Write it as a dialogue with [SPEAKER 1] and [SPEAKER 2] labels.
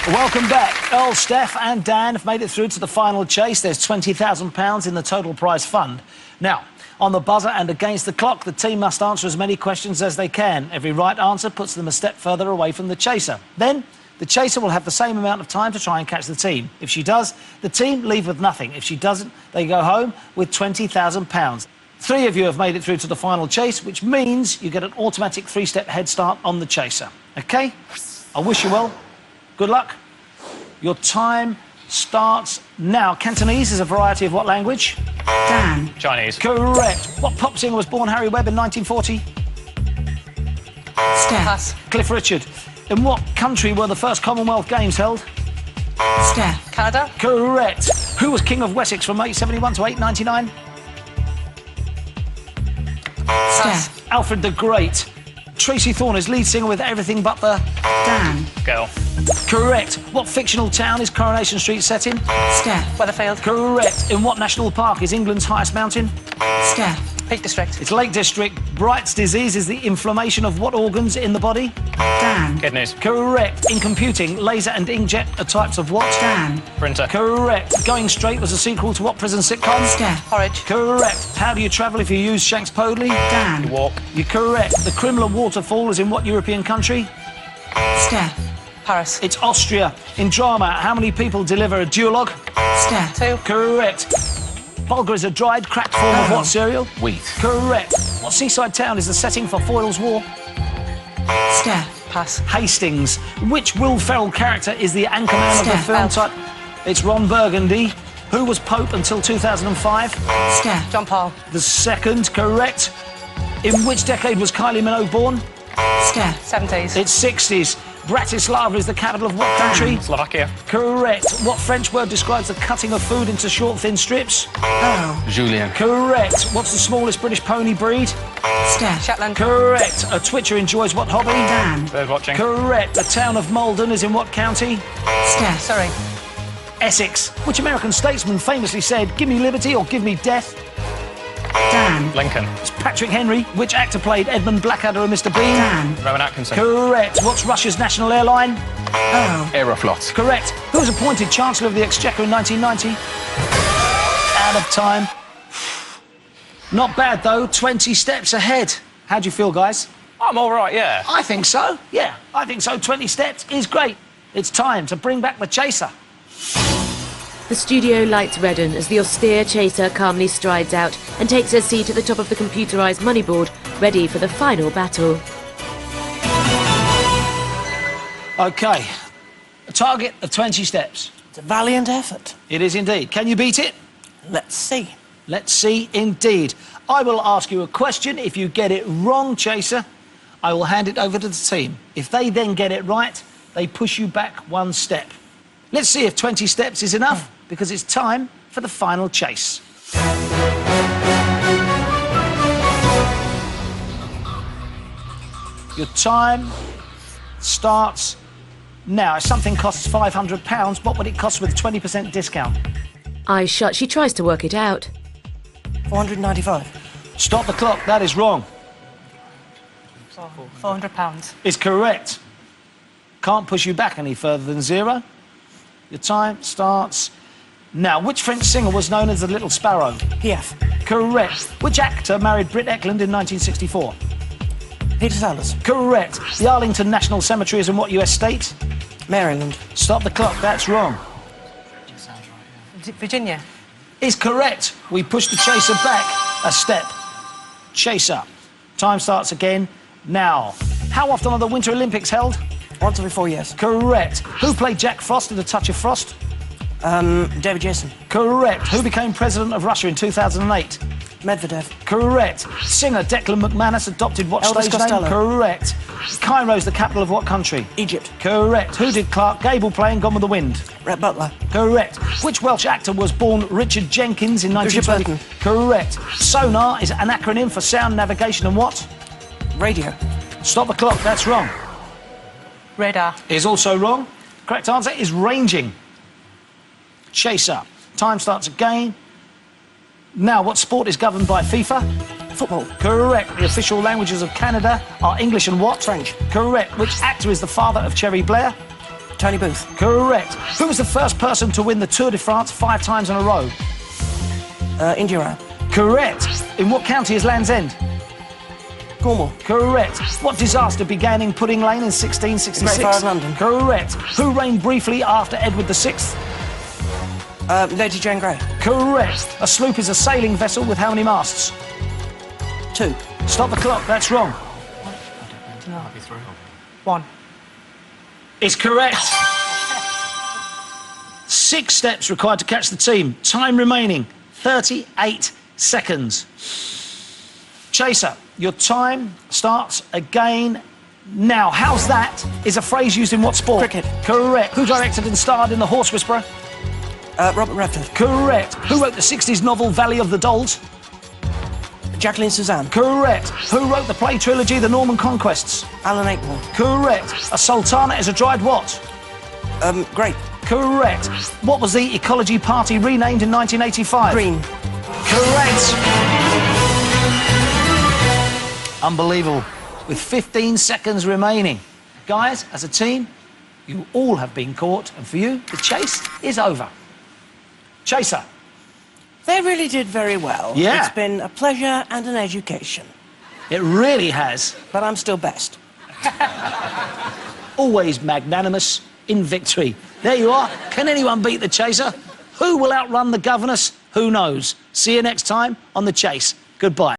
[SPEAKER 1] Welcome back. Earl, Steph and Dan have made it through to the final chase. There's £20,000 in the total prize fund. Now, on the buzzer and against the clock, the team must answer as many questions as they can. Every right answer puts them a step further away from the chaser. Then, the chaser will have the same amount of time to try and catch the team. If she does, the team leave with nothing. If she doesn't, they go home with £20,000. 3 of you have made it through to the final chase, which means you get an automatic 3-step head start on the chaser. OK? I wish you well. Good luck. Your time starts now. Cantonese is a variety of what language?
[SPEAKER 2] Dan.
[SPEAKER 3] Chinese.
[SPEAKER 1] Correct. What pop singer was born Harry Webb in 1940?
[SPEAKER 2] Steph.
[SPEAKER 3] Pass.
[SPEAKER 1] Cliff Richard. In what country were the first Commonwealth Games held?
[SPEAKER 2] Steph.
[SPEAKER 3] Canada.
[SPEAKER 1] Correct. Who was King of Wessex from 871 to 899?
[SPEAKER 2] Steph.
[SPEAKER 1] Alfred the Great. Tracy Thorn is lead singer with Everything But the...
[SPEAKER 2] Dan.
[SPEAKER 3] Girl.
[SPEAKER 1] Correct. What fictional town is Coronation Street set in?
[SPEAKER 2] Steph.
[SPEAKER 3] Weatherfield.
[SPEAKER 1] Correct. In what national park is England's highest mountain?
[SPEAKER 2] Steph.
[SPEAKER 3] Peak District.
[SPEAKER 1] It's Lake District. Bright's disease is the inflammation of what organs in the body?
[SPEAKER 2] Dan.
[SPEAKER 3] Kidneys.
[SPEAKER 1] Correct. In computing, laser and inkjet are types of what?
[SPEAKER 2] Dan.
[SPEAKER 3] Printer.
[SPEAKER 1] Correct. Going Straight was a sequel to what prison sitcom?
[SPEAKER 2] Steph.
[SPEAKER 3] Porridge.
[SPEAKER 1] Correct. How do you travel if you use Shanks Podley?
[SPEAKER 2] Dan.
[SPEAKER 3] Walk.
[SPEAKER 1] You're correct. The Krimla waterfall is in what European country?
[SPEAKER 2] Steph.
[SPEAKER 3] Paris.
[SPEAKER 1] It's Austria. In drama, how many people deliver a duologue?
[SPEAKER 2] Steph.
[SPEAKER 3] 2.
[SPEAKER 1] Correct. Bulgur is a dried, cracked form of what cereal?
[SPEAKER 4] Wheat.
[SPEAKER 1] Correct. What seaside town is the setting for Foyle's War?
[SPEAKER 2] Steph.
[SPEAKER 3] Pass.
[SPEAKER 1] Hastings. Which Will Ferrell character is the anchorman of the
[SPEAKER 2] Steph.
[SPEAKER 1] film
[SPEAKER 3] Elf.
[SPEAKER 1] type? It's Ron Burgundy. Who was Pope until 2005?
[SPEAKER 2] Steph.
[SPEAKER 3] John Paul.
[SPEAKER 1] The second, correct. In which decade was Kylie Minogue born?
[SPEAKER 2] Steph.
[SPEAKER 3] 70s.
[SPEAKER 1] It's 60s. Bratislava is the capital of what country?
[SPEAKER 3] Slovakia.
[SPEAKER 1] Correct. What French word describes the cutting of food into short, thin strips?
[SPEAKER 2] Earl.
[SPEAKER 4] Julien.
[SPEAKER 1] Correct. What's the smallest British pony breed?
[SPEAKER 2] Steph.
[SPEAKER 3] Shetland.
[SPEAKER 1] Correct. A twitcher enjoys what hobby?
[SPEAKER 2] Dan.
[SPEAKER 3] Bird watching.
[SPEAKER 1] Correct. The town of Malden is in what county?
[SPEAKER 2] Steph.
[SPEAKER 3] Surrey.
[SPEAKER 1] Essex. Which American statesman famously said, "Give me liberty or give me death"?
[SPEAKER 2] Dan.
[SPEAKER 3] Lincoln.
[SPEAKER 1] It's Patrick Henry. Which actor played Edmund Blackadder and Mr. Bean?
[SPEAKER 2] Dan.
[SPEAKER 3] Rowan Atkinson.
[SPEAKER 1] Correct. What's Russia's national airline?
[SPEAKER 2] Earl.
[SPEAKER 4] Aeroflot.
[SPEAKER 1] Correct. Who was appointed Chancellor of the Exchequer in 1990? Out of time. Not bad, though. 20 steps ahead. How do you feel, guys?
[SPEAKER 3] I'm all right, yeah.
[SPEAKER 1] I think so. Yeah, I think so. 20 steps is great. It's time to bring back the chaser.
[SPEAKER 5] The studio lights redden as the austere chaser calmly strides out and takes her seat at the top of the computerised money board, ready for the final battle.
[SPEAKER 1] OK. A target of 20 steps.
[SPEAKER 6] It's a valiant effort.
[SPEAKER 1] It is indeed. Can you beat it?
[SPEAKER 6] Let's see.
[SPEAKER 1] Let's see indeed. I will ask you a question. If you get it wrong, chaser, I will hand it over to the team. If they then get it right, they push you back 1 step. Let's see if 20 steps is enough, because it's time for the final chase. Your time starts now. If something costs £500, what would it cost with a 20% discount?
[SPEAKER 5] Eyes shut, she tries to work it out.
[SPEAKER 6] 495.
[SPEAKER 1] Stop the clock. That is wrong.
[SPEAKER 3] £400.
[SPEAKER 1] Is correct. Can't push you back any further than 0. Your time starts now. Which French singer was known as the Little Sparrow?
[SPEAKER 6] Piaf.
[SPEAKER 1] Correct. Which actor married Britt Ekland in 1964?
[SPEAKER 6] Peter Sellers.
[SPEAKER 1] Correct. The Arlington National Cemetery is in what US state?
[SPEAKER 6] Maryland.
[SPEAKER 1] Stop the clock. That's wrong.
[SPEAKER 3] Virginia.
[SPEAKER 1] Is correct. We push the chaser back a step. Chaser. Time starts again now. How often are the Winter Olympics held?
[SPEAKER 6] Once every 4 years.
[SPEAKER 1] Correct. Who played Jack Frost in A Touch of Frost?
[SPEAKER 6] David Jason.
[SPEAKER 1] Correct. Who became president of Russia in 2008?
[SPEAKER 6] Medvedev.
[SPEAKER 1] Correct. Singer Declan McManus adopted what
[SPEAKER 6] Elvis
[SPEAKER 1] stage
[SPEAKER 6] Costello.
[SPEAKER 1] name? Correct. Cairo is the capital of what country?
[SPEAKER 6] Egypt.
[SPEAKER 1] Correct. Who did Clark Gable play in Gone with the Wind?
[SPEAKER 6] Rhett Butler.
[SPEAKER 1] Correct. Which Welsh actor was born Richard Jenkins in
[SPEAKER 6] Richard
[SPEAKER 1] 1920? Correct. Sonar is an acronym for sound navigation and what?
[SPEAKER 6] Radio.
[SPEAKER 1] Stop the clock. That's wrong.
[SPEAKER 3] Radar.
[SPEAKER 1] Is also wrong. Correct answer is ranging. Chaser. Time starts again. Now, what sport is governed by FIFA?
[SPEAKER 6] Football.
[SPEAKER 1] Correct. The official languages of Canada are English and what?
[SPEAKER 6] French.
[SPEAKER 1] Correct. Which actor is the father of Cherry Blair?
[SPEAKER 6] Tony Booth.
[SPEAKER 1] Correct. Who was the first person to win the Tour de France 5 times in a row?
[SPEAKER 6] India Rao.
[SPEAKER 1] Correct. In what county is Land's End?
[SPEAKER 6] Cornwall.
[SPEAKER 1] Correct. What disaster began in Pudding Lane in 1666?
[SPEAKER 6] Great Fire of London.
[SPEAKER 1] Correct. Who reigned briefly after Edward VI?
[SPEAKER 6] Lady Jane Grey.
[SPEAKER 1] Correct. A sloop is a sailing vessel with how many masts?
[SPEAKER 6] 2.
[SPEAKER 1] Stop the clock, that's wrong.
[SPEAKER 3] One.
[SPEAKER 1] It's correct. 6 steps required to catch the team. Time remaining, 38 seconds. Chaser, your time starts again now. How's that is a phrase used in what sport?
[SPEAKER 6] Cricket.
[SPEAKER 1] Correct. Who directed and starred in The Horse Whisperer?
[SPEAKER 6] Robert Redford.
[SPEAKER 1] Correct. Who wrote the 60s novel Valley of the Dolls?
[SPEAKER 6] Jacqueline Suzanne.
[SPEAKER 1] Correct. Who wrote the play trilogy The Norman Conquests?
[SPEAKER 6] Alan Ayckbourn.
[SPEAKER 1] Correct. A sultana is a dried what?
[SPEAKER 6] Grape.
[SPEAKER 1] Correct. What was the Ecology Party renamed in 1985?
[SPEAKER 6] Green.
[SPEAKER 1] Correct. Unbelievable. With 15 seconds remaining. Guys, as a team, you all have been caught, and for you, the chase is over. Chaser.
[SPEAKER 6] They really did very well.
[SPEAKER 1] Yeah.
[SPEAKER 6] It's been a pleasure and an education.
[SPEAKER 1] It really has.
[SPEAKER 6] But I'm still best.
[SPEAKER 1] Always magnanimous in victory. There you are. Can anyone beat the Chaser? Who will outrun the Governess? Who knows? See you next time on The Chase. Goodbye.